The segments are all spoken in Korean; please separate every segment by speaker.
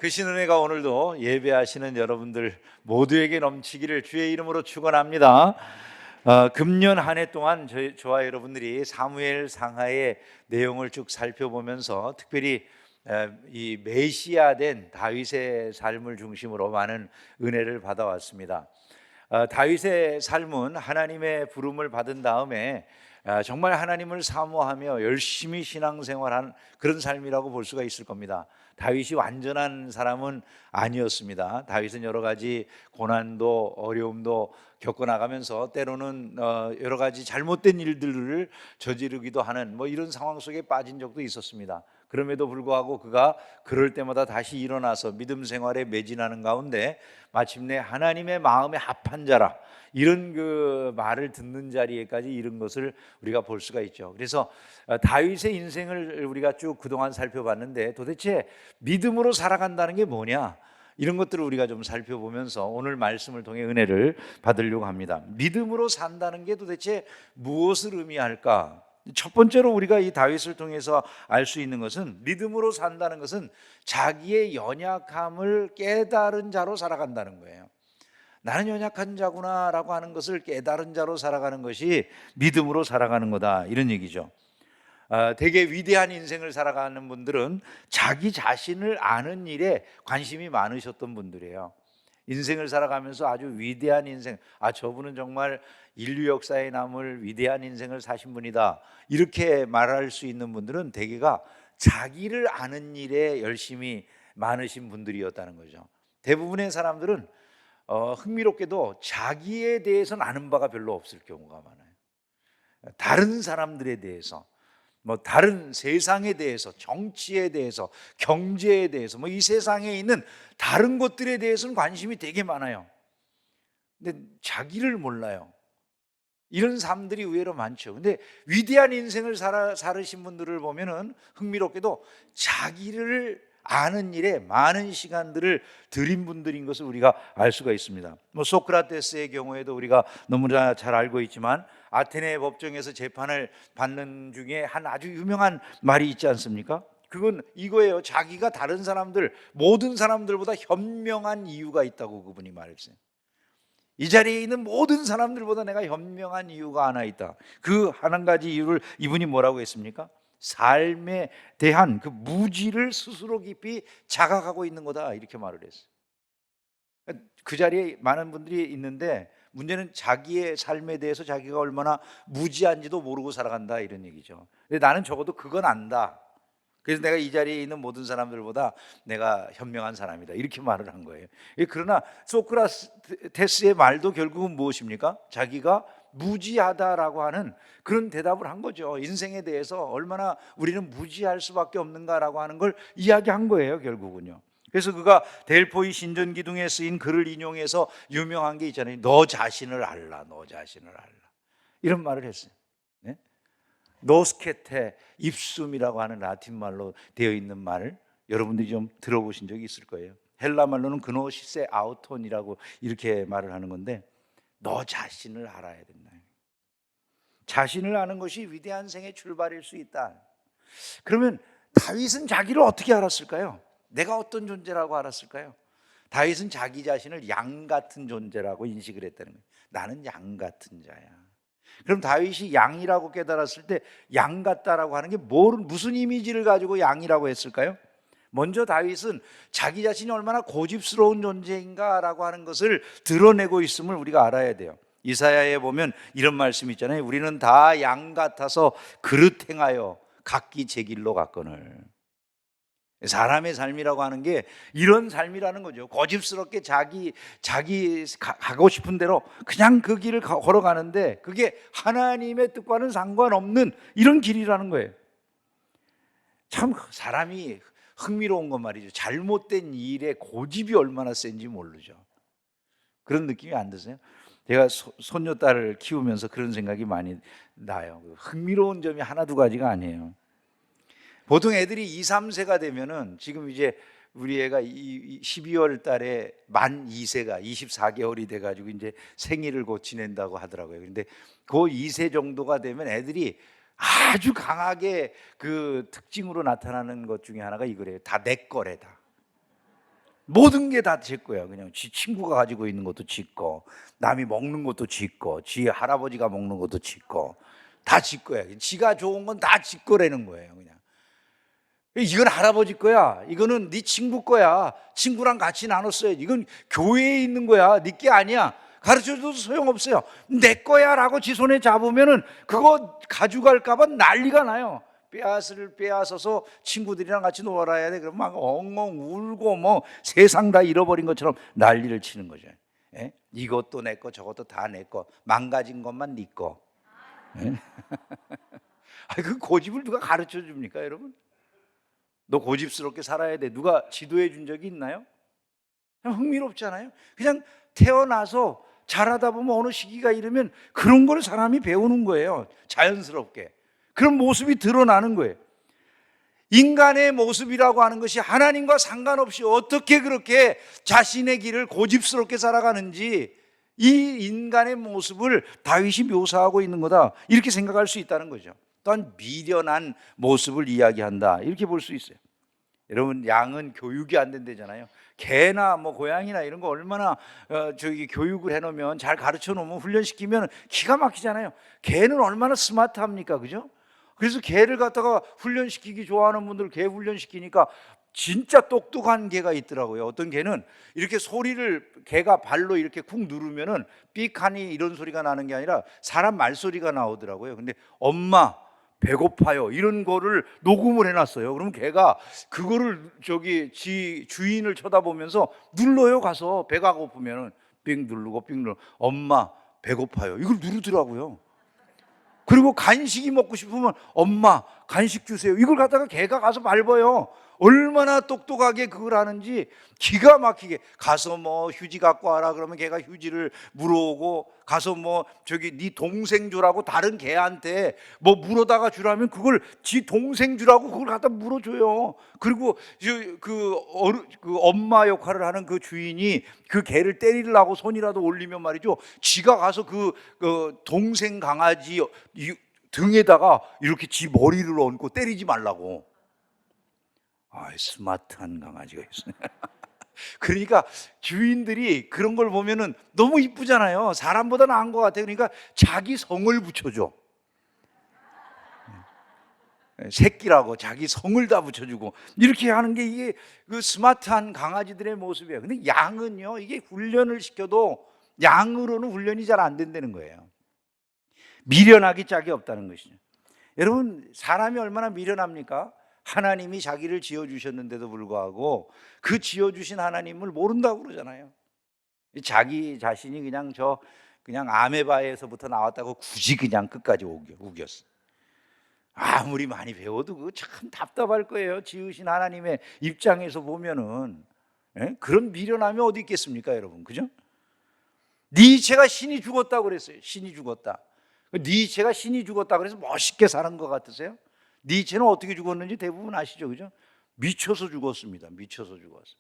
Speaker 1: 그 신은혜가 오늘도 예배하시는 여러분들 모두에게 넘치기를 주의 이름으로 축원합니다. 금년 한 해 동안 저와 여러분들이 사무엘 상하의 내용을 쭉 살펴보면서 특별히 이 메시아된 다윗의 삶을 중심으로 많은 은혜를 받아왔습니다. 다윗의 삶은 하나님의 부름을 받은 다음에 정말 하나님을 사모하며 열심히 신앙생활한 그런 삶이라고 볼 수가 있을 겁니다. 다윗이 완전한 사람은 아니었습니다. 다윗은 여러 가지 고난도 어려움도 겪어나가면서 때로는 여러 가지 잘못된 일들을 저지르기도 하는 이런 상황 속에 빠진 적도 있었습니다. 그럼에도 불구하고 그가 그럴 때마다 다시 일어나서 믿음 생활에 매진하는 가운데 마침내 하나님의 마음에 합한 자라, 이런 그 말을 듣는 자리에까지 이른 것을 우리가 볼 수가 있죠. 그래서 다윗의 인생을 우리가 쭉 그동안 살펴봤는데 도대체 믿음으로 살아간다는 게 뭐냐, 이런 것들을 우리가 좀 살펴보면서 오늘 말씀을 통해 은혜를 받으려고 합니다. 믿음으로 산다는 게 도대체 무엇을 의미할까? 첫 번째로 우리가 이 다윗을 통해서 알 수 있는 것은, 믿음으로 산다는 것은 자기의 연약함을 깨달은 자로 살아간다는 거예요. 나는 연약한 자구나 라고 하는 것을 깨달은 자로 살아가는 것이 믿음으로 살아가는 거다, 이런 얘기죠. 되게 위대한 인생을 살아가는 분들은 자기 자신을 아는 일에 관심이 많으셨던 분들이에요. 인생을 살아가면서 아주 위대한 인생, 저분은 정말 인류 역사에 남을 위대한 인생을 사신 분이다, 이렇게 말할 수 있는 분들은 대개가 자기를 아는 일에 열심히 많으신 분들이었다는 거죠. 대부분의 사람들은 흥미롭게도 자기에 대해서는 아는 바가 별로 없을 경우가 많아요. 다른 사람들에 대해서, 다른 세상에 대해서, 정치에 대해서, 경제에 대해서, 이 세상에 있는 다른 것들에 대해서는 관심이 되게 많아요. 근데 자기를 몰라요. 이런 사람들이 의외로 많죠. 근데 위대한 인생을 살으신 분들을 보면은 흥미롭게도 자기를 아는 일에 많은 시간들을 들인 분들인 것을 우리가 알 수가 있습니다. 소크라테스의 경우에도 우리가 너무나 잘 알고 있지만, 아테네 법정에서 재판을 받는 중에 한 아주 유명한 말이 있지 않습니까? 그건 이거예요. 자기가 다른 사람들, 모든 사람들보다 현명한 이유가 있다고 그분이 말했어요. 이 자리에 있는 모든 사람들보다 내가 현명한 이유가 하나 있다. 그 한 가지 이유를 이분이 뭐라고 했습니까? 삶에 대한 그 무지를 스스로 깊이 자각하고 있는 거다, 이렇게 말을 했어요. 그 자리에 많은 분들이 있는데 문제는 자기의 삶에 대해서 자기가 얼마나 무지한지도 모르고 살아간다, 이런 얘기죠. 근데 나는 적어도 그건 안다. 그래서 내가 이 자리에 있는 모든 사람들보다 내가 현명한 사람이다, 이렇게 말을 한 거예요. 그러나 소크라테스의 말도 결국은 무엇입니까? 자기가 무지하다라고 하는 그런 대답을 한 거죠. 인생에 대해서 얼마나 우리는 무지할 수밖에 없는가라고 하는 걸 이야기한 거예요, 결국은요. 그래서 그가 델포이 신전기둥에 쓰인 글을 인용해서 유명한 게 있잖아요. 너 자신을 알라, 너 자신을 알라, 이런 말을 했어요. 네? 노스케테 입숨이라고 하는 라틴 말로 되어 있는 말을 여러분들이 좀 들어보신 적이 있을 거예요. 헬라 말로는 그노시세 아우톤이라고 이렇게 말을 하는 건데, 너 자신을 알아야 된다. 자신을 아는 것이 위대한 생의 출발일 수 있다. 그러면 다윗은 자기를 어떻게 알았을까요? 내가 어떤 존재라고 알았을까요? 다윗은 자기 자신을 양 같은 존재라고 인식을 했다는 거예요. 나는 양 같은 자야. 그럼 다윗이 양이라고 깨달았을 때 양 같다라고 하는 게 무슨 이미지를 가지고 양이라고 했을까요? 먼저 다윗은 자기 자신이 얼마나 고집스러운 존재인가라고 하는 것을 드러내고 있음을 우리가 알아야 돼요. 이사야에 보면 이런 말씀 있잖아요. 우리는 다 양 같아서 그릇 행하여 각기 제 길로 갔거늘. 사람의 삶이라고 하는 게 이런 삶이라는 거죠. 고집스럽게 자기 가고 싶은 대로 그냥 그 길을 걸어가는데 그게 하나님의 뜻과는 상관없는 이런 길이라는 거예요. 참 사람이 흥미로운 건 말이죠. 잘못된 일에 고집이 얼마나 센지 모르죠. 그런 느낌이 안 드세요? 제가 손녀딸을 키우면서 그런 생각이 많이 나요. 흥미로운 점이 하나 두 가지가 아니에요. 보통 애들이 2, 3세가 되면은, 지금 이제 우리 애가 12월 달에 만 2세가 24개월이 돼가지고 이제 생일을 곧 지낸다고 하더라고요. 그런데 그 2세 정도가 되면 애들이 아주 강하게 그 특징으로 나타나는 것 중에 하나가 이거래요. 다 내 거래다. 모든 게 다 지 거야. 그냥 지 친구가 가지고 있는 것도 지 거, 남이 먹는 것도 지 거, 지 할아버지가 먹는 것도 지 거, 다 지 거야. 지가 좋은 건 다 지 거라는 거예요. 그냥 이건 할아버지 거야. 이거는 네 친구 거야. 친구랑 같이 나눴어야지. 이건 교회에 있는 거야. 네 게 아니야. 가르쳐줘도 소용없어요. 내 거야 라고 지 손에 잡으면은 그거 가져갈까 봐 난리가 나요. 빼앗아서 친구들이랑 같이 놀아야 돼. 그러면 막 엉엉 울고 뭐 세상 다 잃어버린 것처럼 난리를 치는 거죠. 예? 이것도 내 거, 저것도 다 내 거. 망가진 것만 네 거. 예? 그 고집을 누가 가르쳐 줍니까, 여러분? 너 고집스럽게 살아야 돼. 누가 지도해 준 적이 있나요? 그냥 흥미롭잖아요. 그냥 태어나서 자라다 보면 어느 시기가 이르면 그런 걸 사람이 배우는 거예요. 자연스럽게. 그런 모습이 드러나는 거예요. 인간의 모습이라고 하는 것이 하나님과 상관없이 어떻게 그렇게 자신의 길을 고집스럽게 살아가는지 이 인간의 모습을 다윗이 묘사하고 있는 거다. 이렇게 생각할 수 있다는 거죠. 또한 미련한 모습을 이야기한다. 이렇게 볼 수 있어요. 여러분, 양은 교육이 안 된다잖아요. 개나 뭐 고양이나 이런 거 얼마나 교육을 해놓으면, 잘 가르쳐 놓으면, 훈련시키면 기가 막히잖아요. 개는 얼마나 스마트합니까, 그죠? 그래서 개를 갖다가 훈련시키기 좋아하는 분들 개 훈련시키니까 진짜 똑똑한 개가 있더라고요. 어떤 개는 이렇게 소리를 개가 발로 이렇게 쿵 누르면은 삑하니 이런 소리가 나는 게 아니라 사람 말소리가 나오더라고요. 근데 엄마 배고파요 이런 거를 녹음을 해놨어요. 그럼 걔가 그거를 지 주인을 쳐다보면서 눌러요. 가서 배가 고프면은 삑 누르고 삑 누르고 엄마 배고파요 이걸 누르더라고요. 그리고 간식이 먹고 싶으면 엄마 간식 주세요 이걸 갖다가 걔가 가서 밟아요. 얼마나 똑똑하게 그걸 하는지 기가 막히게. 가서 뭐 휴지 갖고 와라 그러면 걔가 휴지를 물어오고, 가서 뭐 네 동생 주라고 다른 개한테 뭐 물어다가 주라면 그걸 지 동생 주라고 그걸 갖다 물어줘요. 그리고 그 엄마 역할을 하는 그 주인이 그 개를 때리려고 손이라도 올리면 말이죠, 지가 가서 그 동생 강아지 등에다가 이렇게 지 머리를 얹고 때리지 말라고. 스마트한 강아지가 있어요. 그러니까 주인들이 그런 걸 보면은 너무 이쁘잖아요. 사람보다 나은 것 같아요. 그러니까 자기 성을 붙여줘. 새끼라고 자기 성을 다 붙여주고 이렇게 하는 게 이게 그 스마트한 강아지들의 모습이에요. 근데 양은요, 이게 훈련을 시켜도 양으로는 훈련이 잘 안 된다는 거예요. 미련하기 짝이 없다는 것이죠. 여러분, 사람이 얼마나 미련합니까? 하나님이 자기를 지어주셨는데도 불구하고 그 지어주신 하나님을 모른다고 그러잖아요. 자기 자신이 그냥 아메바에서부터 나왔다고 굳이 그냥 끝까지 우겼어. 아무리 많이 배워도 그거 참 답답할 거예요. 지으신 하나님의 입장에서 보면은. 그런 미련함이 어디 있겠습니까, 여러분? 그죠? 니체가 신이 죽었다고 그랬어요. 신이 죽었다. 니체가 신이 죽었다 그래서 멋있게 사는 것 같으세요? 니체는 어떻게 죽었는지 대부분 아시죠? 그죠? 미쳐서 죽었습니다. 미쳐서 죽었어요.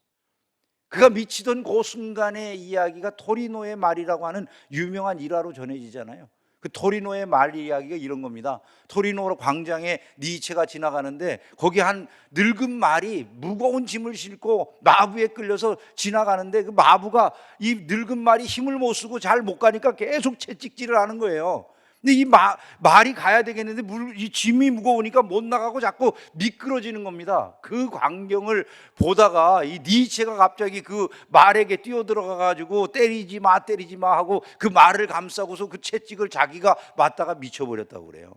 Speaker 1: 그가 미치던 그 순간의 이야기가 토리노의 말이라고 하는 유명한 일화로 전해지잖아요. 그 토리노의 말 이야기가 이런 겁니다. 토리노 광장에 니체가 지나가는데 거기 한 늙은 말이 무거운 짐을 싣고 마부에 끌려서 지나가는데 그 마부가 이 늙은 말이 힘을 못 쓰고 잘 못 가니까 계속 채찍질을 하는 거예요. 근데 이 말이 가야 되겠는데 이 짐이 무거우니까 못 나가고 자꾸 미끄러지는 겁니다. 그 광경을 보다가 이 니체가 갑자기 그 말에게 뛰어들어가 가지고 때리지 마 하고 그 말을 감싸고서 그 채찍을 자기가 맞다가 미쳐버렸다고 그래요.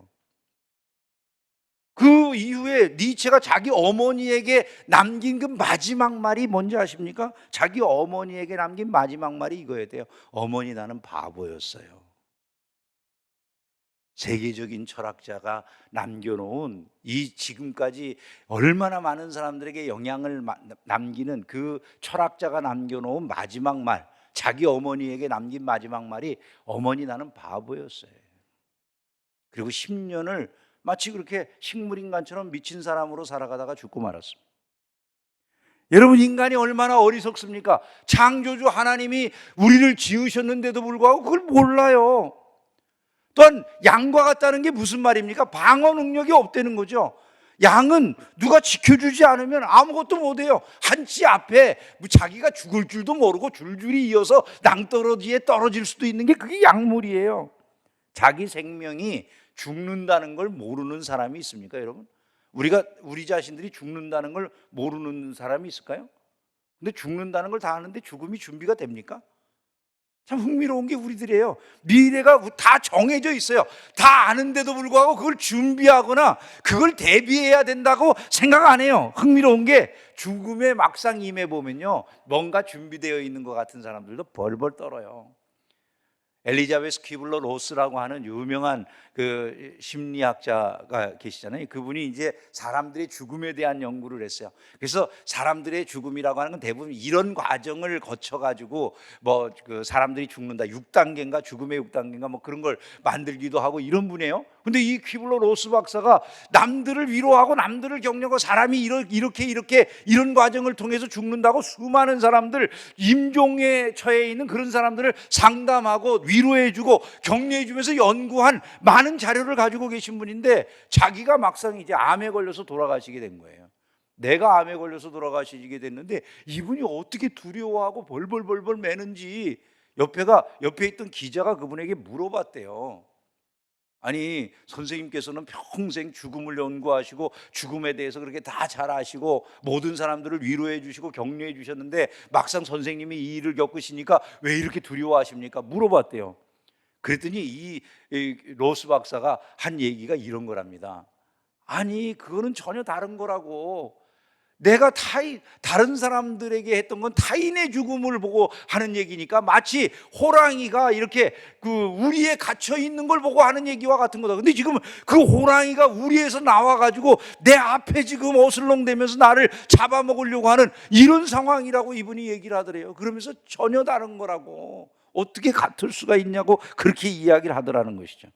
Speaker 1: 그 이후에 니체가 자기 어머니에게 남긴 그 마지막 말이 뭔지 아십니까? 자기 어머니에게 남긴 마지막 말이 이거예요. 어머니, 나는 바보였어요. 세계적인 철학자가 남겨놓은 이 지금까지 얼마나 많은 사람들에게 영향을 남기는 그 철학자가 남겨놓은 마지막 말, 자기 어머니에게 남긴 마지막 말이 어머니, 나는 바보였어요. 그리고 10년을 마치 그렇게 식물인간처럼 미친 사람으로 살아가다가 죽고 말았습니다. 여러분, 인간이 얼마나 어리석습니까? 창조주 하나님이 우리를 지으셨는데도 불구하고 그걸 몰라요. 또한 양과 같다는 게 무슨 말입니까? 방어 능력이 없다는 거죠. 양은 누가 지켜주지 않으면 아무것도 못해요. 한치 앞에 자기가 죽을 줄도 모르고 줄줄이 이어서 낭떠러지에 떨어질 수도 있는 게 그게 약물이에요. 자기 생명이 죽는다는 걸 모르는 사람이 있습니까, 여러분? 우리 자신들이 죽는다는 걸 모르는 사람이 있을까요? 근데 죽는다는 걸 다 아는데 죽음이 준비가 됩니까? 참 흥미로운 게 우리들이에요. 미래가 다 정해져 있어요. 다 아는데도 불구하고 그걸 준비하거나 그걸 대비해야 된다고 생각 안 해요. 흥미로운 게 죽음에 막상 임해보면요, 뭔가 준비되어 있는 것 같은 사람들도 벌벌 떨어요. 엘리자베스 퀴블러 로스라고 하는 유명한 그 심리학자가 계시잖아요. 그분이 이제 사람들의 죽음에 대한 연구를 했어요. 그래서 사람들의 죽음이라고 하는 건 대부분 이런 과정을 거쳐가지고 뭐 그 사람들이 죽는다 6단계인가 죽음의 6단계인가 뭐 그런 걸 만들기도 하고 이런 분이에요. 근데 이 퀴블러 로스 박사가 남들을 위로하고 남들을 격려하고 사람이 이렇게 이런 과정을 통해서 죽는다고 수많은 사람들, 임종에 처해 있는 그런 사람들을 상담하고 위로해주고 격려해주면서 연구한 많은 자료를 가지고 계신 분인데, 자기가 막상 이제 암에 걸려서 돌아가시게 된 거예요. 내가 암에 걸려서 돌아가시게 됐는데 이분이 어떻게 두려워하고 벌벌 매는지 옆에 있던 기자가 그분에게 물어봤대요. 아니, 선생님께서는 평생 죽음을 연구하시고 죽음에 대해서 그렇게 다 잘 아시고 모든 사람들을 위로해 주시고 격려해 주셨는데 막상 선생님이 이 일을 겪으시니까 왜 이렇게 두려워하십니까? 물어봤대요. 그랬더니 이 로스 박사가 한 얘기가 이런 거랍니다. 아니, 그거는 전혀 다른 거라고. 내가 다른 사람들에게 했던 건 타인의 죽음을 보고 하는 얘기니까 마치 호랑이가 이렇게 그 우리에 갇혀 있는 걸 보고 하는 얘기와 같은 거다. 근데 지금 그 호랑이가 우리에서 나와가지고 내 앞에 지금 어슬렁대면서 나를 잡아먹으려고 하는 이런 상황이라고 이분이 얘기를 하더래요. 그러면서 전혀 다른 거라고, 어떻게 같을 수가 있냐고 그렇게 이야기를 하더라는 것이죠.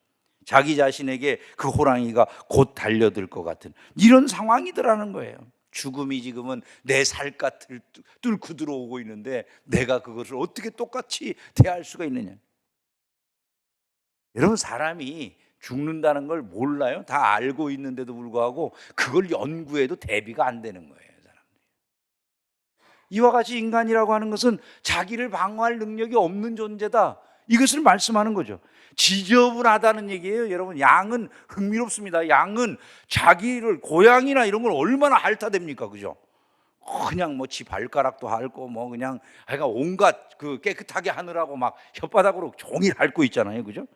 Speaker 1: 자기 자신에게 그 호랑이가 곧 달려들 것 같은 이런 상황이더라는 거예요. 죽음이 지금은 내 살갗을 뚫고 들어오고 있는데 내가 그것을 어떻게 똑같이 대할 수가 있느냐. 여러분, 사람이 죽는다는 걸 몰라요? 다 알고 있는데도 불구하고 그걸 연구해도 대비가 안 되는 거예요, 사람들이. 이와 같이 인간이라고 하는 것은 자기를 방어할 능력이 없는 존재다, 이것을 말씀하는 거죠. 지저분하다는 얘기예요. 여러분, 양은 흥미롭습니다. 양은 자기를, 고양이나 이런 걸 얼마나 핥아댑니까, 그죠? 그냥 뭐 지 발가락도 핥고 뭐 그냥 하여간 온갖 그 깨끗하게 하느라고 막 혓바닥으로 종일 핥고 있잖아요, 그죠?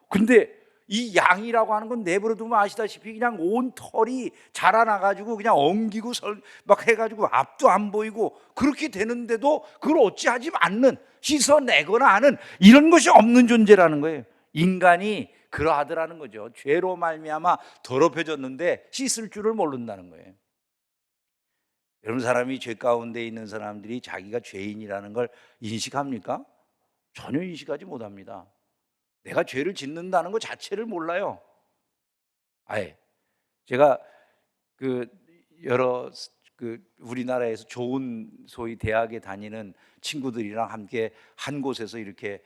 Speaker 1: 근데 이 양이라고 하는 건 내버려 두면 아시다시피 그냥 온 털이 자라나가지고 그냥 엉기고 막 해가지고 앞도 안 보이고 그렇게 되는데도 그걸 어찌하지 않는, 씻어내거나 하는 이런 것이 없는 존재라는 거예요. 인간이 그러하더라는 거죠. 죄로 말미암아 더럽혀졌는데 씻을 줄을 모른다는 거예요. 여러분, 사람이 죄 가운데 있는 사람들이 자기가 죄인이라는 걸 인식합니까? 전혀 인식하지 못합니다. 내가 죄를 짓는다는 것 자체를 몰라요. 아예 제가 여러 우리나라에서 좋은 소위 대학에 다니는 친구들이랑 함께 한 곳에서 이렇게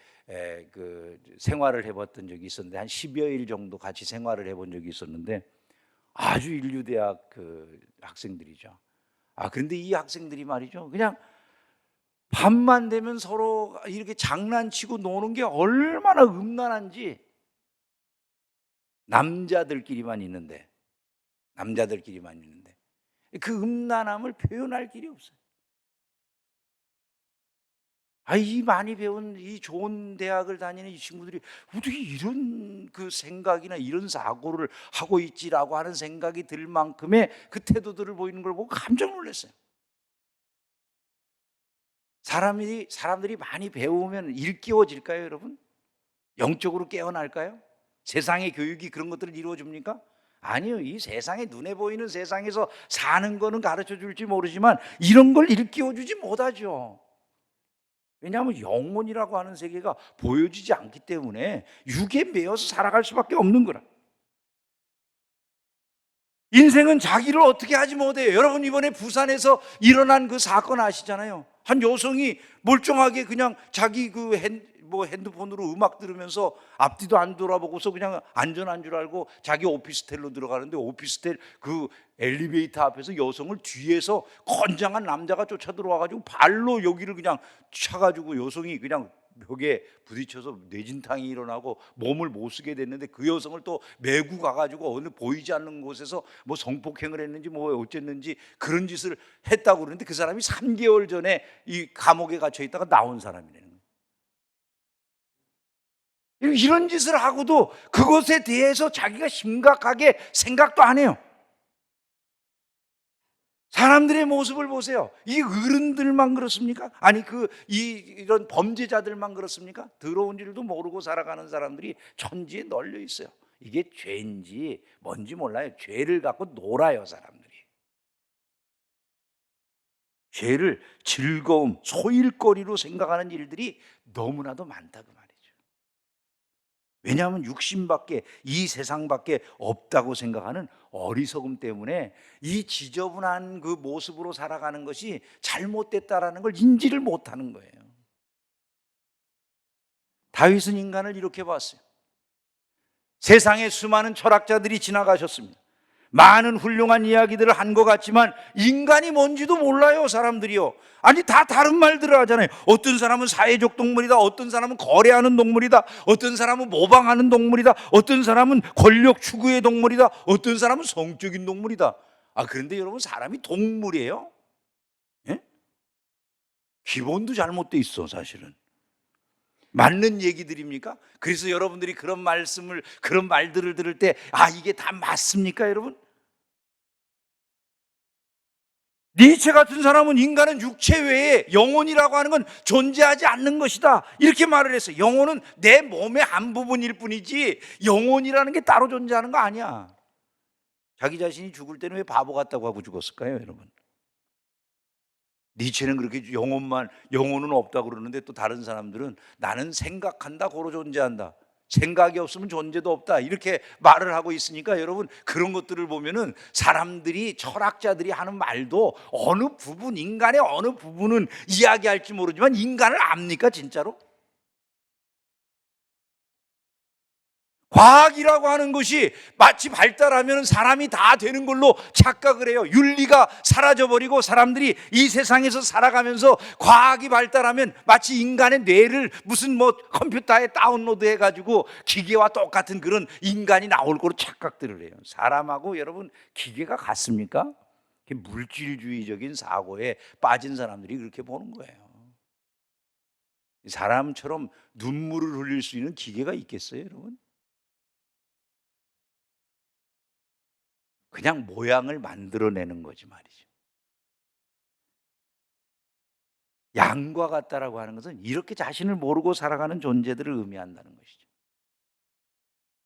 Speaker 1: 생활을 해봤던 적이 있었는데, 한 10여일 정도 같이 생활을 해본 적이 있었는데 아주 인류대학 학생들이죠. 그런데 이 학생들이 말이죠, 그냥 밤만 되면 서로 이렇게 장난치고 노는 게 얼마나 음란한지. 남자들끼리만 있는데 그 음란함을 표현할 길이 없어요. 이 많이 배운 이 좋은 대학을 다니는 이 친구들이 어떻게 이런 그 생각이나 이런 사고를 하고 있지라고 하는 생각이 들 만큼의 그 태도들을 보이는 걸 보고 깜짝 놀랐어요. 사람들이 많이 배우면 일깨워질까요, 여러분? 영적으로 깨어날까요? 세상의 교육이 그런 것들을 이루어줍니까? 아니요. 이 세상에 눈에 보이는 세상에서 사는 거는 가르쳐 줄지 모르지만 이런 걸 일깨워주지 못하죠. 왜냐하면 영혼이라고 하는 세계가 보여지지 않기 때문에 육에 매여서 살아갈 수밖에 없는 거라. 인생은 자기를 어떻게 하지 못해요. 여러분, 이번에 부산에서 일어난 그 사건 아시잖아요. 한 여성이 멀쩡하게 그냥 자기 뭐 핸드폰으로 음악 들으면서 앞뒤도 안 돌아보고서 그냥 안전한 줄 알고 자기 오피스텔로 들어가는데, 오피스텔 그 엘리베이터 앞에서 여성을 뒤에서 건장한 남자가 쫓아 들어와가지고 발로 여기를 그냥 차가지고 여성이 그냥 벽에 부딪혀서 뇌진탕이 일어나고 몸을 못 쓰게 됐는데, 그 여성을 또 메고 가가지고 어느 보이지 않는 곳에서 뭐 성폭행을 했는지 뭐 어쨌는지 그런 짓을 했다고 그러는데, 그 사람이 3개월 전에 이 감옥에 갇혀 있다가 나온 사람이라는 거예요. 이런 짓을 하고도 그것에 대해서 자기가 심각하게 생각도 안 해요. 사람들의 모습을 보세요. 이 어른들만 그렇습니까? 아니 이런 범죄자들만 그렇습니까? 더러운 줄도 모르고 살아가는 사람들이 천지에 널려 있어요. 이게 죄인지 뭔지 몰라요. 죄를 갖고 놀아요, 사람들이. 죄를 즐거움, 소일거리로 생각하는 일들이 너무나도 많다 그 말이죠. 왜냐하면 육신밖에, 이 세상밖에 없다고 생각하는 어리석음 때문에 이 지저분한 그 모습으로 살아가는 것이 잘못됐다라는 걸 인지를 못하는 거예요. 다윗은 인간을 이렇게 봤어요. 세상에 수많은 철학자들이 지나가셨습니다. 많은 훌륭한 이야기들을 한 것 같지만 인간이 뭔지도 몰라요, 사람들이요. 아니, 다 다른 말들을 하잖아요. 어떤 사람은 사회적 동물이다, 어떤 사람은 거래하는 동물이다, 어떤 사람은 모방하는 동물이다, 어떤 사람은 권력 추구의 동물이다, 어떤 사람은 성적인 동물이다. 그런데 여러분, 사람이 동물이에요? 예? 기본도 잘못돼 있어, 사실은. 맞는 얘기들입니까? 그래서 여러분들이 그런 말들을 들을 때 이게 다 맞습니까, 여러분? 니체 같은 사람은 인간은 육체 외에 영혼이라고 하는 건 존재하지 않는 것이다, 이렇게 말을 했어요. 영혼은 내 몸의 한 부분일 뿐이지 영혼이라는 게 따로 존재하는 거 아니야. 자기 자신이 죽을 때는 왜 바보 같다고 하고 죽었을까요, 여러분? 니체는 그렇게 영혼은 없다고 그러는데, 또 다른 사람들은 나는 생각한다, 고로 존재한다, 생각이 없으면 존재도 없다, 이렇게 말을 하고 있으니까, 여러분, 그런 것들을 보면은 사람들이, 철학자들이 하는 말도 어느 부분, 인간의 어느 부분은 이야기할지 모르지만 인간을 압니까, 진짜로? 과학이라고 하는 것이 마치 발달하면 사람이 다 되는 걸로 착각을 해요. 윤리가 사라져버리고 사람들이 이 세상에서 살아가면서 과학이 발달하면 마치 인간의 뇌를 무슨 컴퓨터에 다운로드 해가지고 기계와 똑같은 그런 인간이 나올 거로 착각들을 해요. 사람하고 여러분, 기계가 같습니까? 물질주의적인 사고에 빠진 사람들이 그렇게 보는 거예요. 사람처럼 눈물을 흘릴 수 있는 기계가 있겠어요, 여러분? 그냥 모양을 만들어내는 거지 말이죠. 양과 같다라고 하는 것은 이렇게 자신을 모르고 살아가는 존재들을 의미한다는 것이죠.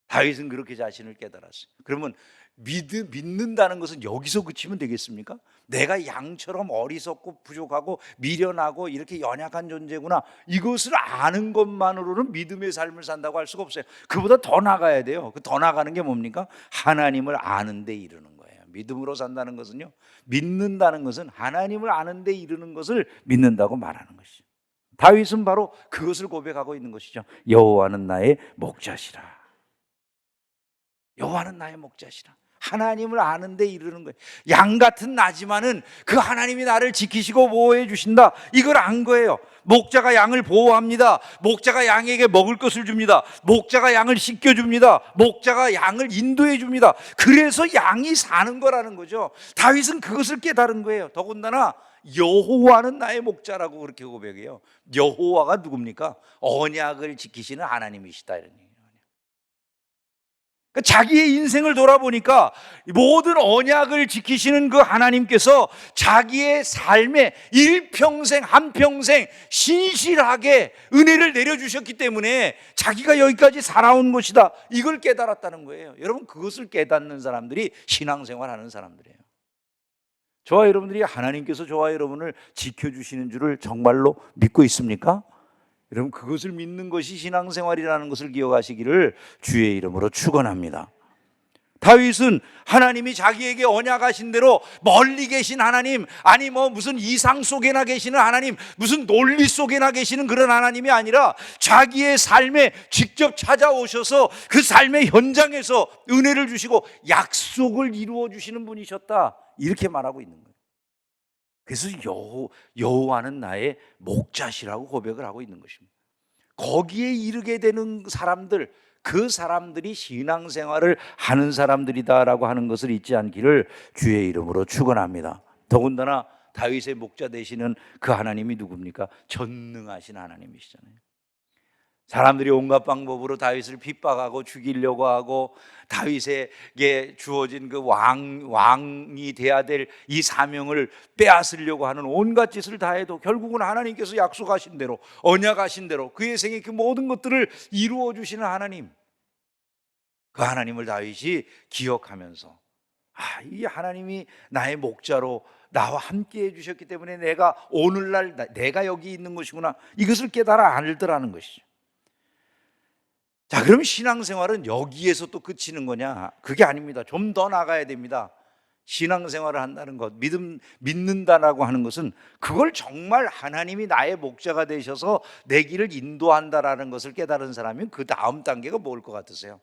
Speaker 1: 다윗은 그렇게 자신을 깨달았어요. 그러면 믿는다는 것은 여기서 그치면 되겠습니까? 내가 양처럼 어리석고 부족하고 미련하고 이렇게 연약한 존재구나, 이것을 아는 것만으로는 믿음의 삶을 산다고 할 수가 없어요. 그보다 더 나가야 돼요. 그 더 나가는 게 뭡니까? 하나님을 아는 데 이르는 거예요. 믿음으로 산다는 것은요, 믿는다는 것은 하나님을 아는 데 이르는 것을 믿는다고 말하는 것이죠. 다윗은 바로 그것을 고백하고 있는 것이죠. 여호와는 나의 목자시라. 여호와는 나의 목자시라. 하나님을 아는 데 이르는 거예요. 양 같은 나지만은 그 하나님이 나를 지키시고 보호해 주신다, 이걸 안 거예요. 목자가 양을 보호합니다. 목자가 양에게 먹을 것을 줍니다. 목자가 양을 씻겨줍니다. 목자가 양을 인도해 줍니다. 그래서 양이 사는 거라는 거죠. 다윗은 그것을 깨달은 거예요. 더군다나 여호와는 나의 목자라고 그렇게 고백해요. 여호와가 누굽니까? 언약을 지키시는 하나님이시다, 이런 얘기예요. 자기의 인생을 돌아보니까 모든 언약을 지키시는 그 하나님께서 자기의 삶에 일평생 한평생 신실하게 은혜를 내려주셨기 때문에 자기가 여기까지 살아온 것이다, 이걸 깨달았다는 거예요. 여러분, 그것을 깨닫는 사람들이 신앙생활하는 사람들이에요. 저와 여러분들이 하나님께서 저와 여러분을 지켜주시는 줄을 정말로 믿고 있습니까? 여러분, 그것을 믿는 것이 신앙생활이라는 것을 기억하시기를 주의 이름으로 축원합니다. 다윗은 하나님이 자기에게 언약하신 대로 멀리 계신 하나님, 아니 무슨 이상 속에나 계시는 하나님, 무슨 논리 속에나 계시는 그런 하나님이 아니라 자기의 삶에 직접 찾아오셔서 그 삶의 현장에서 은혜를 주시고 약속을 이루어 주시는 분이셨다, 이렇게 말하고 있는 거예요. 그래서 여호와는 나의 목자시라고 고백을 하고 있는 것입니다. 거기에 이르게 되는 사람들, 그 사람들이 신앙생활을 하는 사람들이다라고 하는 것을 잊지 않기를 주의 이름으로 축원합니다. 더군다나 다윗의 목자 되시는 그 하나님이 누굽니까? 전능하신 하나님이시잖아요. 사람들이 온갖 방법으로 다윗을 핍박하고 죽이려고 하고 다윗에게 주어진 그 왕이 돼야 될 이 사명을 빼앗으려고 하는 온갖 짓을 다 해도 결국은 하나님께서 약속하신 대로, 언약하신 대로 그의 생의 그 모든 것들을 이루어 주시는 하나님, 그 하나님을 다윗이 기억하면서 이 하나님이 나의 목자로 나와 함께 해주셨기 때문에 내가 오늘날 내가 여기 있는 것이구나, 이것을 깨달아 알더라는 것이죠. 자, 그럼 신앙생활은 여기에서 또 그치는 거냐? 그게 아닙니다. 좀 더 나가야 됩니다. 신앙생활을 한다는 것, 믿는다라고 하는 것은 그걸 정말 하나님이 나의 목자가 되셔서 내 길을 인도한다라는 것을 깨달은 사람이 그 다음 단계가 뭘 것 같으세요?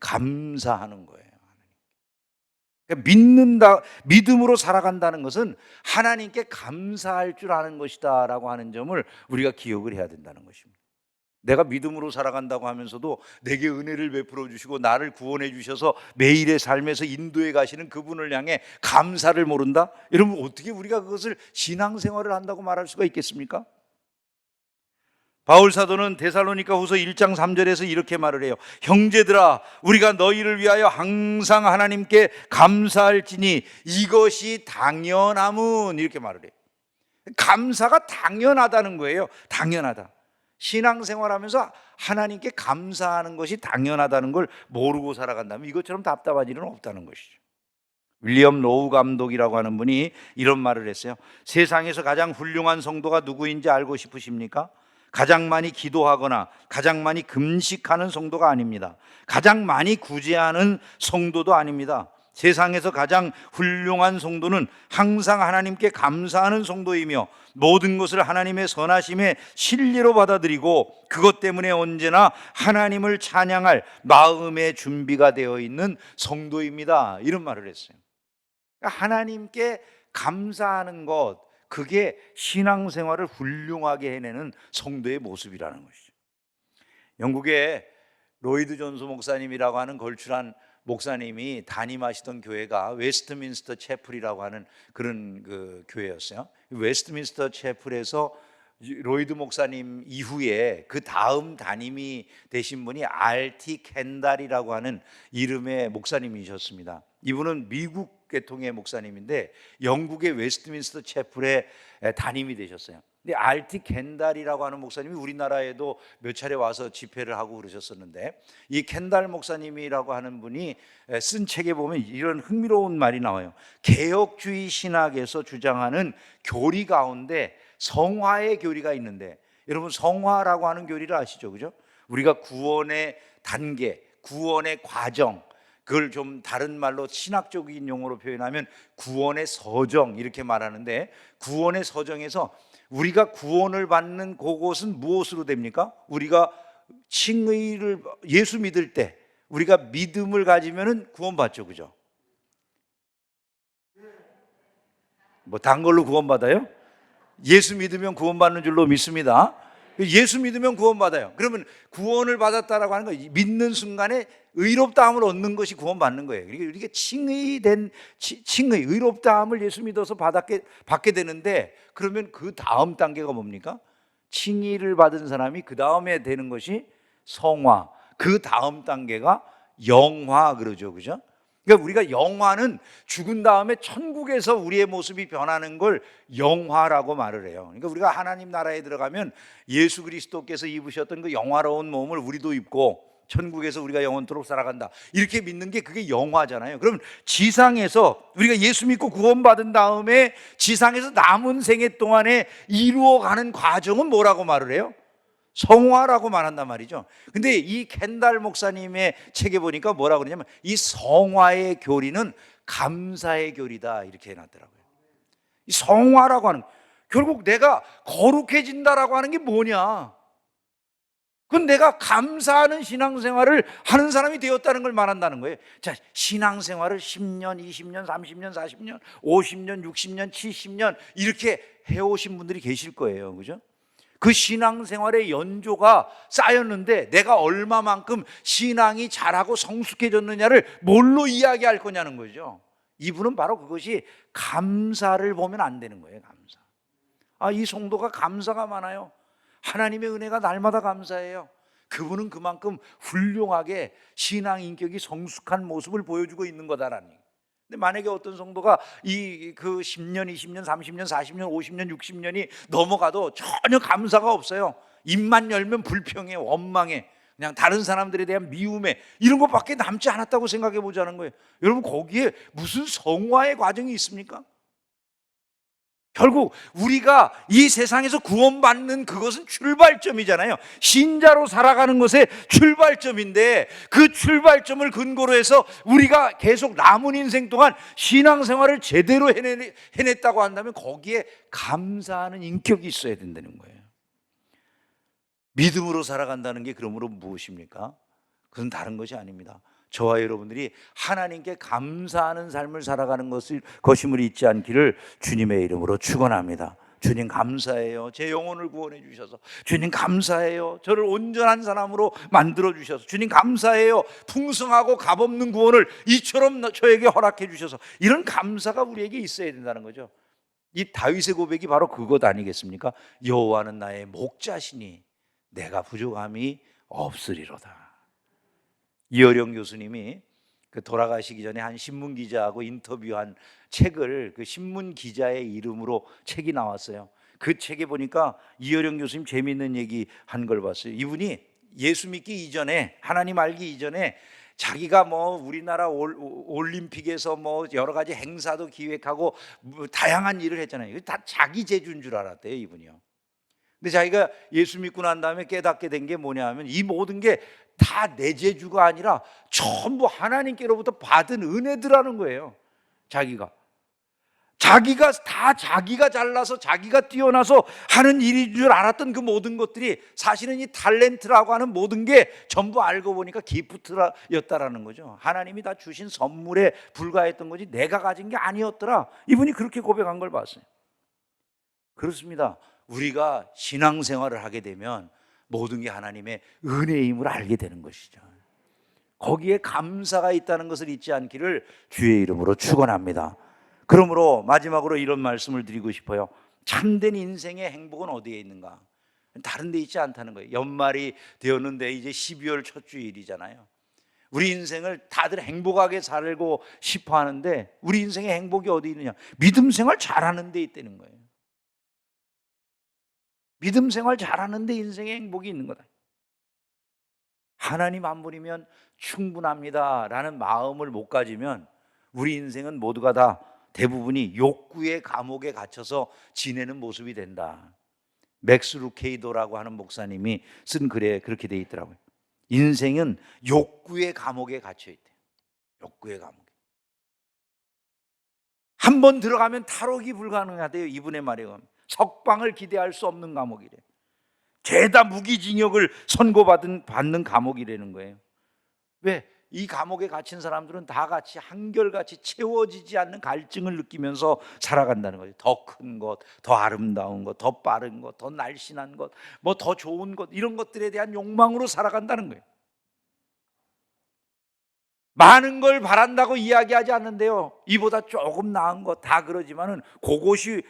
Speaker 1: 감사하는 거예요. 그러니까 믿음으로 살아간다는 것은 하나님께 감사할 줄 아는 것이다라고 하는 점을 우리가 기억을 해야 된다는 것입니다. 내가 믿음으로 살아간다고 하면서도 내게 은혜를 베풀어 주시고 나를 구원해 주셔서 매일의 삶에서 인도해 가시는 그분을 향해 감사를 모른다? 여러분, 어떻게 우리가 그것을 신앙생활을 한다고 말할 수가 있겠습니까? 바울 사도는 데살로니가 후서 1장 3절에서 이렇게 말을 해요. 형제들아, 우리가 너희를 위하여 항상 하나님께 감사할지니 이것이 당연함은, 이렇게 말을 해요. 감사가 당연하다는 거예요. 당연하다. 신앙생활하면서 하나님께 감사하는 것이 당연하다는 걸 모르고 살아간다면 이것처럼 답답한 일은 없다는 것이죠. 윌리엄 로우 감독이라고 하는 분이 이런 말을 했어요. 세상에서 가장 훌륭한 성도가 누구인지 알고 싶으십니까? 가장 많이 기도하거나 가장 많이 금식하는 성도가 아닙니다. 가장 많이 구제하는 성도도 아닙니다. 세상에서 가장 훌륭한 성도는 항상 하나님께 감사하는 성도이며 모든 것을 하나님의 선하심에 신뢰로 받아들이고 그것 때문에 언제나 하나님을 찬양할 마음의 준비가 되어 있는 성도입니다. 이런 말을 했어요. 그러니까 하나님께 감사하는 것, 그게 신앙생활을 훌륭하게 해내는 성도의 모습이라는 것이죠. 영국의 로이드 존스 목사님이라고 하는 걸출한 목사님이 담임하시던 교회가 웨스트민스터 채플이라고 하는 그런 그 교회였어요. 웨스트민스터 채플에서 로이드 목사님 이후에 그 다음 담임이 되신 분이 R.T. 켄달이라고 하는 이름의 목사님이셨습니다. 이분은 미국 계통의 목사님인데 영국의 웨스트민스터 채플의 담임이 되셨어요. 근데 R.T. 켄달이라고 하는 목사님이 우리나라에도 몇 차례 와서 집회를 하고 그러셨었는데, 이 켄달 목사님이라고 하는 분이 쓴 책에 보면 이런 흥미로운 말이 나와요. 개혁주의 신학에서 주장하는 교리 가운데 성화의 교리가 있는데, 여러분 성화라고 하는 교리를 아시죠? 그죠? 우리가 구원의 단계, 구원의 과정, 그걸 좀 다른 말로 신학적인 용어로 표현하면 구원의 서정, 이렇게 말하는데, 구원의 서정에서 우리가 구원을 받는 그곳은 무엇으로 됩니까? 우리가 칭의를, 예수 믿을 때 우리가 믿음을 가지면 구원받죠, 그죠? 단 걸로 구원받아요? 예수 믿으면 구원받는 줄로 믿습니다. 예수 믿으면 구원받아요. 그러면 구원을 받았다라고 하는 거, 믿는 순간에 의롭다함을 얻는 것이 구원받는 거예요. 그러니까 우리가 칭의, 의롭다함을 예수 믿어서 받게 되는데, 그러면 그 다음 단계가 뭡니까? 칭의를 받은 사람이 그 다음에 되는 것이 성화, 그 다음 단계가 영화, 그러죠, 그죠? 그러니까 우리가 영화는 죽은 다음에 천국에서 우리의 모습이 변하는 걸 영화라고 말을 해요. 그러니까 우리가 하나님 나라에 들어가면 예수 그리스도께서 입으셨던 그 영화로운 몸을 우리도 입고 천국에서 우리가 영원토록 살아간다, 이렇게 믿는 게 그게 영화잖아요. 그럼 지상에서 우리가 예수 믿고 구원받은 다음에 지상에서 남은 생애 동안에 이루어가는 과정은 뭐라고 말을 해요? 성화라고 말한단 말이죠. 근데 이 켄달 목사님의 책에 보니까 뭐라고 그러냐면 이 성화의 교리는 감사의 교리다 이렇게 해놨더라고요. 이 성화라고 하는, 결국 내가 거룩해진다라고 하는 게 뭐냐? 그건 내가 감사하는 신앙생활을 하는 사람이 되었다는 걸 말한다는 거예요. 자, 신앙생활을 10년, 20년, 30년, 40년, 50년, 60년, 70년 이렇게 해오신 분들이 계실 거예요. 그죠? 그 신앙생활의 연조가 쌓였는데 내가 얼마만큼 신앙이 잘하고 성숙해졌느냐를 뭘로 이야기할 거냐는 거죠. 이분은 바로 그것이 감사를 보면 안 되는 거예요. 감사. 아, 이 성도가 감사가 많아요. 하나님의 은혜가 날마다 감사해요. 그분은 그만큼 훌륭하게 신앙 인격이 성숙한 모습을 보여주고 있는 거다라는 얘기예요. 근데 만약에 어떤 성도가 그 10년, 20년, 30년, 40년, 50년, 60년이 넘어가도 전혀 감사가 없어요. 입만 열면 불평해, 원망해, 그냥 다른 사람들에 대한 미움에 이런 것밖에 남지 않았다고 생각해 보자는 거예요. 여러분, 거기에 무슨 성화의 과정이 있습니까? 결국 우리가 이 세상에서 구원받는 그것은 출발점이잖아요. 신자로 살아가는 것의 출발점인데 그 출발점을 근거로 해서 우리가 계속 남은 인생 동안 신앙생활을 제대로 해냈다고 한다면 거기에 감사하는 인격이 있어야 된다는 거예요. 믿음으로 살아간다는 게 그러므로 무엇입니까? 그건 다른 것이 아닙니다. 저와 여러분들이 하나님께 감사하는 삶을 살아가는 것임을 잊지 않기를 주님의 이름으로 축원합니다. 주님 감사해요. 제 영혼을 구원해 주셔서. 주님 감사해요. 저를 온전한 사람으로 만들어 주셔서. 주님 감사해요. 풍성하고 값없는 구원을 이처럼 저에게 허락해 주셔서. 이런 감사가 우리에게 있어야 된다는 거죠. 이 다윗의 고백이 바로 그것 아니겠습니까? 여호와는 나의 목자시니 내가 부족함이 없으리로다. 이어령 교수님이 돌아가시기 전에 한 신문 기자하고 인터뷰한 책을 그 신문 기자의 이름으로 책이 나왔어요. 그 책에 보니까 이어령 교수님 재미있는 얘기 한 걸 봤어요. 이분이 예수 믿기 이전에, 하나님 알기 이전에 자기가 뭐 우리나라 올림픽에서 뭐 여러 가지 행사도 기획하고 뭐 다양한 일을 했잖아요. 다 자기 재주인 줄 알았대요, 이분이요. 근데 자기가 예수 믿고 난 다음에 깨닫게 된 게 뭐냐 하면 이 모든 게 다 내 재주가 아니라 전부 하나님께로부터 받은 은혜들하는 거예요. 자기가 다 자기가 잘나서 자기가 뛰어나서 하는 일인 줄 알았던 그 모든 것들이 사실은 이 탤런트라고 하는 모든 게 전부 알고 보니까 기프트였다라는 거죠. 하나님이 다 주신 선물에 불과했던 거지 내가 가진 게 아니었더라. 이분이 그렇게 고백한 걸 봤어요. 그렇습니다. 우리가 신앙생활을 하게 되면 모든 게 하나님의 은혜임을 알게 되는 것이죠. 거기에 감사가 있다는 것을 잊지 않기를 주의 이름으로 축원합니다. 그러므로 마지막으로 이런 말씀을 드리고 싶어요. 참된 인생의 행복은 어디에 있는가? 다른 데 있지 않다는 거예요. 연말이 되었는데 이제 12월 첫 주일이잖아요. 우리 인생을 다들 행복하게 살고 싶어 하는데 우리 인생의 행복이 어디 있느냐? 믿음 생활 잘하는 데 있다는 거예요. 믿음 생활 잘하는데 인생의 행복이 있는 거다. 하나님 한 분이면 충분합니다 라는 마음을 못 가지면 우리 인생은 모두가 다 대부분이 욕구의 감옥에 갇혀서 지내는 모습이 된다. 맥스 루케이도라고 하는 목사님이 쓴 글에 그렇게 돼 있더라고요. 인생은 욕구의 감옥에 갇혀 있대요. 욕구의 감옥에. 한 번 들어가면 탈옥이 불가능하대요. 이분의 말에 의하면. 석방을 기대할 수 없는 감옥이래. 죄다 무기징역을 받는 감옥이라는 거예요. 왜? 이 감옥에 갇힌 사람들은 다 같이 한결같이 채워지지 않는 갈증을 느끼면서 살아간다는 거예요. 더 큰 것, 더 아름다운 것, 더 빠른 것, 더 날씬한 것, 뭐 더 좋은 것, 이런 것들에 대한 욕망으로 살아간다는 거예요. 많은 걸 바란다고 이야기하지 않는데요. 이보다 조금 나은 것 다 그러지만은 그것이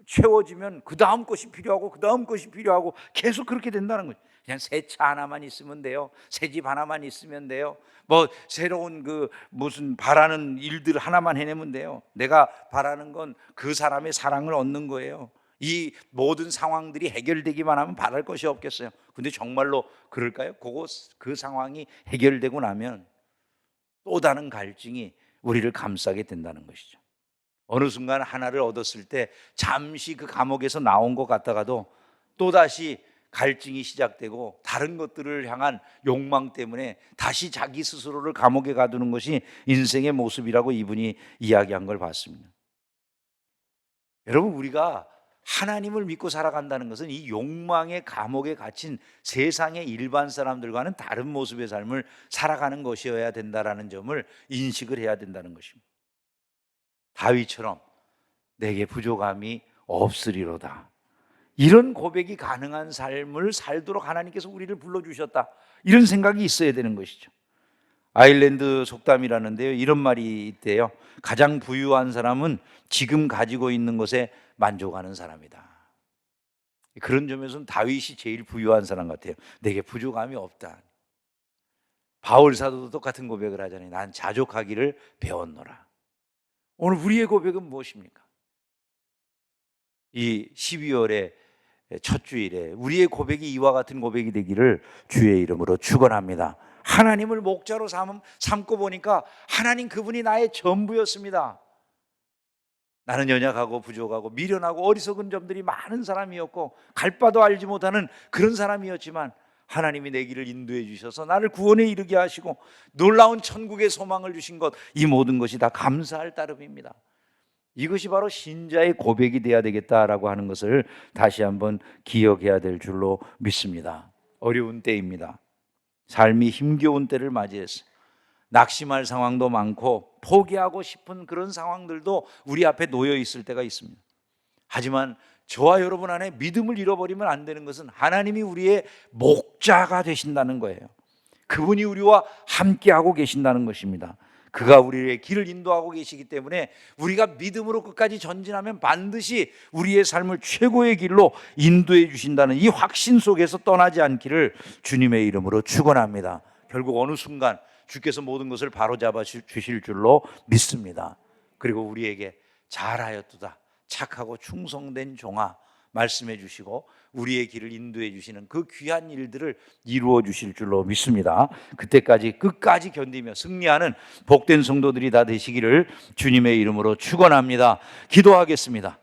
Speaker 1: 채워지면 그 다음 것이 필요하고 그 다음 것이 필요하고 계속 그렇게 된다는 거죠. 그냥 새 차 하나만 있으면 돼요. 새 집 하나만 있으면 돼요. 뭐 새로운 무슨 바라는 일들 하나만 해내면 돼요. 내가 바라는 건 그 사람의 사랑을 얻는 거예요. 이 모든 상황들이 해결되기만 하면 바랄 것이 없겠어요. 근데 정말로 그럴까요? 그 상황이 해결되고 나면 또 다른 갈증이 우리를 감싸게 된다는 것이죠. 어느 순간 하나를 얻었을 때 잠시 그 감옥에서 나온 것 같다가도 또다시 갈증이 시작되고 다른 것들을 향한 욕망 때문에 다시 자기 스스로를 감옥에 가두는 것이 인생의 모습이라고 이분이 이야기한 걸 봤습니다. 여러분, 우리가 하나님을 믿고 살아간다는 것은 이 욕망의 감옥에 갇힌 세상의 일반 사람들과는 다른 모습의 삶을 살아가는 것이어야 된다는 점을 인식을 해야 된다는 것입니다. 다윗처럼 내게 부족함이 없으리로다, 이런 고백이 가능한 삶을 살도록 하나님께서 우리를 불러주셨다, 이런 생각이 있어야 되는 것이죠. 아일랜드 속담이라는데요, 이런 말이 있대요. 가장 부유한 사람은 지금 가지고 있는 것에 만족하는 사람이다. 그런 점에서는 다윗이 제일 부유한 사람 같아요. 내게 부족함이 없다. 바울 사도도 똑같은 고백을 하잖아요. 난 자족하기를 배웠노라. 오늘 우리의 고백은 무엇입니까? 이 12월의 첫 주일에 우리의 고백이 이와 같은 고백이 되기를 주의 이름으로 축원합니다. 하나님을 목자로 삼고 보니까 하나님 그분이 나의 전부였습니다. 나는 연약하고 부족하고 미련하고 어리석은 점들이 많은 사람이었고 갈 바도 알지 못하는 그런 사람이었지만 하나님이 내 길을 인도해 주셔서 나를 구원에 이르게 하시고 놀라운 천국의 소망을 주신 것, 이 모든 것이 다 감사할 따름입니다. 이것이 바로 신자의 고백이 돼야 되겠다라고 하는 것을 다시 한번 기억해야 될 줄로 믿습니다. 어려운 때입니다. 삶이 힘겨운 때를 맞이했어요. 낙심할 상황도 많고 포기하고 싶은 그런 상황들도 우리 앞에 놓여 있을 때가 있습니다. 하지만 저와 여러분 안에 믿음을 잃어버리면 안 되는 것은 하나님이 우리의 목자가 되신다는 거예요. 그분이 우리와 함께하고 계신다는 것입니다. 그가 우리의 길을 인도하고 계시기 때문에 우리가 믿음으로 끝까지 전진하면 반드시 우리의 삶을 최고의 길로 인도해 주신다는 이 확신 속에서 떠나지 않기를 주님의 이름으로 축원합니다. 결국 어느 순간 주께서 모든 것을 바로잡아 주실 줄로 믿습니다. 그리고 우리에게 잘하였도다, 착하고 충성된 종아, 말씀해 주시고 우리의 길을 인도해 주시는 그 귀한 일들을 이루어 주실 줄로 믿습니다. 그때까지 끝까지 견디며 승리하는 복된 성도들이 다 되시기를 주님의 이름으로 축원합니다. 기도하겠습니다.